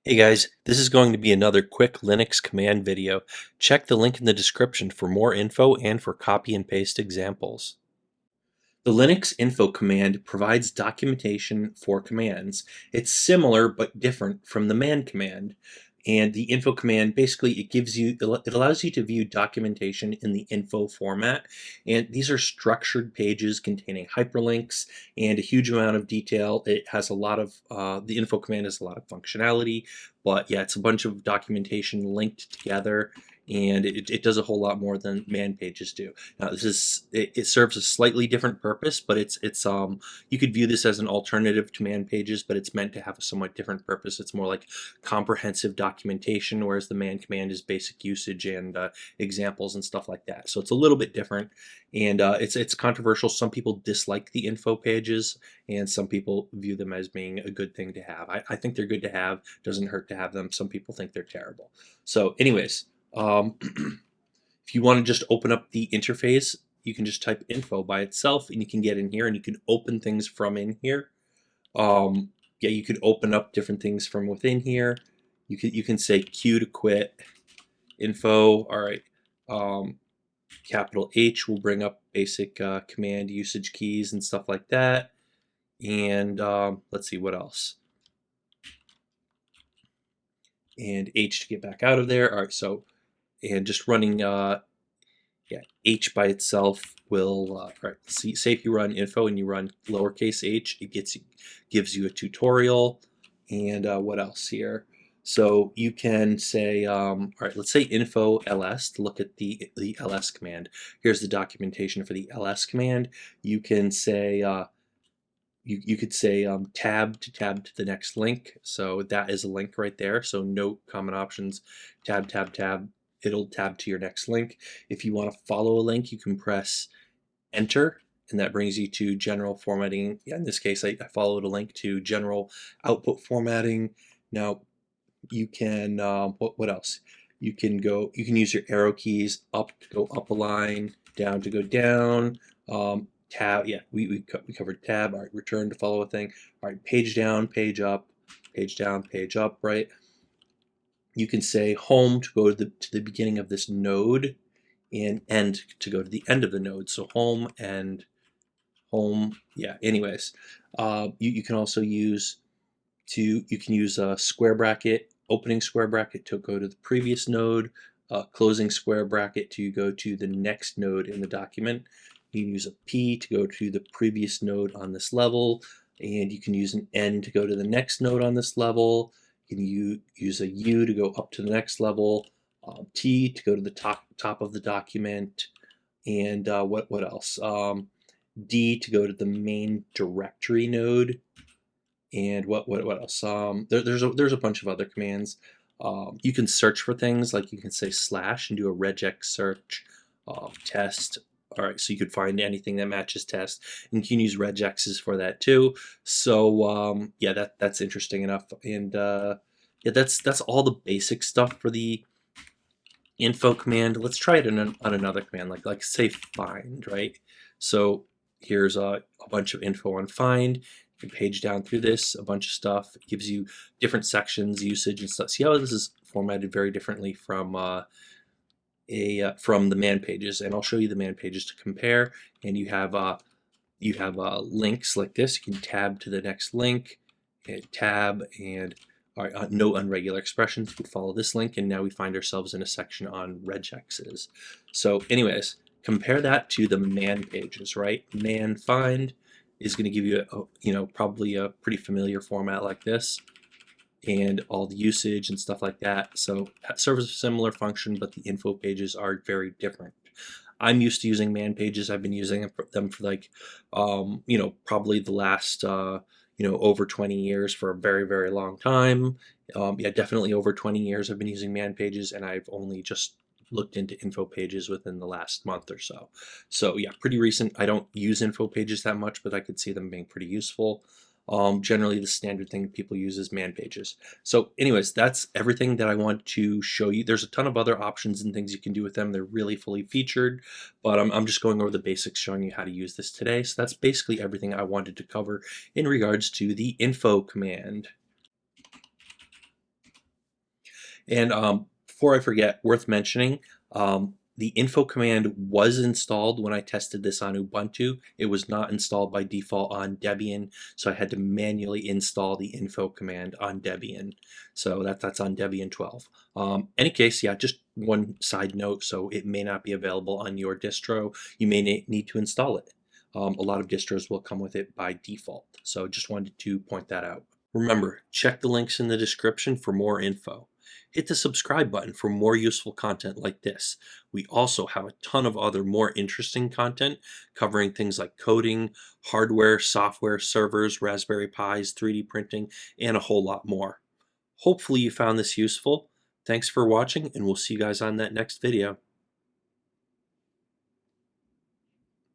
Hey guys, this is going to be another quick Linux command video. Check the link in the description for more info and for copy and paste examples. The Linux info command provides documentation for commands. It's similar but different from the man command. And the info command basically it allows you to view documentation in the info format. And these are structured pages containing hyperlinks and a huge amount of detail. It has a lot of the info command has a lot of functionality, but yeah, it's a bunch of documentation linked together, and it does a whole lot more than man pages do. Now, it serves a slightly different purpose, but it's you could view this as an alternative to man pages, but it's meant to have a somewhat different purpose. It's more like comprehensive documentation, whereas the man command is basic usage and examples and stuff like that. So it's a little bit different, and it's controversial. Some people dislike the info pages, and some people view them as being a good thing to have. I think they're good to have. Doesn't hurt to have them. Some people think they're terrible. So, anyways. Um, If you want to just open up the interface, you can just type info by itself and you can get in here and you can open things from in here. Um, yeah, you could open up different things from within here. You can say Q to quit, info. All right. Um, capital H will bring up basic command usage keys and stuff like that. And let's see what else. And H to get back out of there. All right. So, and just running yeah, H by itself will, right, see, say if you run info and you run lowercase h, gives you a tutorial. And what else here? So you can say, all right, let's say info ls to look at the ls command. Here's the documentation for the ls command. You can say, you could say tab to the next link. So that is a link right there. So note common options, tab. It'll tab to your next link. If you want to follow a link, you can press enter, and that brings you to general formatting. Yeah, in this case, I followed a link to general output formatting. Now you can what else? You can use your arrow keys up to go up a line, down to go down. Tab, yeah, we covered tab. All right, return to follow a thing. All right, page down, page up, page down, page up. Right. You can say home to go to the beginning of this node, and end to go to the end of the node. So home and home. Yeah. Anyways, you can also use you can use a square bracket, opening square bracket to go to the previous node, closing square bracket to go to the next node in the document. You can use a P to go to the previous node on this level, and you can use an N to go to the next node on this level. You can use a U to go up to the next level, T to go to the top of the document, and what else? D to go to the main directory node, and what else? There's a bunch of other commands. You can search for things, like you can say slash and do a regex search, test. All right, so you could find anything that matches test, and you can use regexes for that too. So yeah, that's interesting enough. And yeah, that's all the basic stuff for the info command. Let's try it on another command, like say find, right? So here's a bunch of info on find. You can page down through this, a bunch of stuff. It gives you different sections, usage and stuff. See how this is formatted very differently from from the man pages, and I'll show you the man pages to compare. And you have links like this. You can tab to the next link, and tab, and all right, no unregular expressions. We could follow this link, and now we find ourselves in a section on regexes. So anyways, compare that to the man pages, right? Man find is going to give you probably a pretty familiar format like this, and all the usage and stuff like that. So that serves a similar function, but the info pages are very different. I'm used to using man pages. I've been using them for like, probably the last, over 20 years, for a very, very long time. Yeah, definitely over 20 years I've been using man pages, and I've only just looked into info pages within the last month or so. So yeah, pretty recent. I don't use info pages that much, but I could see them being pretty useful. Generally, the standard thing people use is man pages. So anyways, that's everything that I want to show you. There's a ton of other options and things you can do with them. They're really fully featured, but I'm just going over the basics, showing you how to use this today. So that's basically everything I wanted to cover in regards to the info command. And before I forget, worth mentioning, the info command was installed when I tested this on Ubuntu. It was not installed by default on Debian, so I had to manually install the info command on Debian. So that's on Debian 12. Any case, yeah, just one side note, so it may not be available on your distro. You may need to install it. A lot of distros will come with it by default, so just wanted to point that out. Remember, check the links in the description for more info. Hit the subscribe button for more useful content like this. We also have a ton of other more interesting content covering things like coding, hardware, software, servers, Raspberry Pis, 3D printing, and a whole lot more. Hopefully you found this useful. Thanks for watching, and we'll see you guys on that next video.